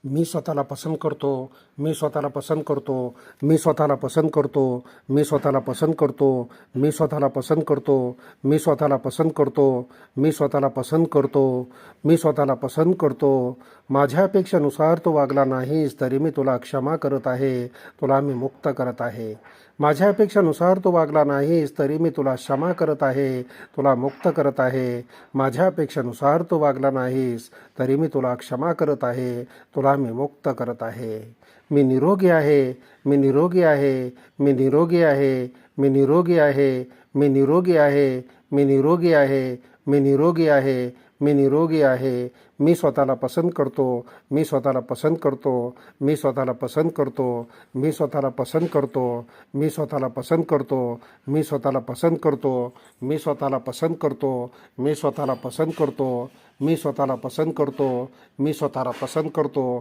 मी स्वतःला पसंत करतो. मी स्वतःला पसंत करतो. मी स्वतःला पसंत करतो. मी स्वतःला पसंत करतो. मी स्वतःला पसंत करतो. मी स्वतःला पसंत करतो. मी स्वतःला पसंत करतो. मी स्वतःला पसंत करतो. माझ्या अपेक्षेनुसार तू वागला नाहीस तरी मी तुला क्षमा करत आहे. तुला मी मुक्त करत आहे. माझ्या अपेक्षेनुसार तू वागला नाहीस तरी मी तुला क्षमा करत आहे. तुला मुक्त करत आहे. माझ्या अपेक्षेनुसार तू वागला नाहीस तरी मी तुला क्षमा करत आहे. तुला मी मुक्त करत आहे. मी निरोगी आहे. मी निरोगी आहे. मी निरोगी आहे. मी निरोगी आहे. मी निरोगी आहे. मी निरोगी आहे. मी निरोगी आहे. मी निरोगी आहे. मी स्वतःला पसंत करतो. मी स्वतःला पसंत करतो. मी स्वतःला पसंत करतो. मी स्वतःला पसंत करतो. मी स्वतःला पसंत करतो. मी स्वतःला पसंत करतो. मी स्वतःला पसंत करतो. मी स्वतःला पसंत करतो. मी स्वतःला पसंत करतो. मी स्वतःला पसंत करतो.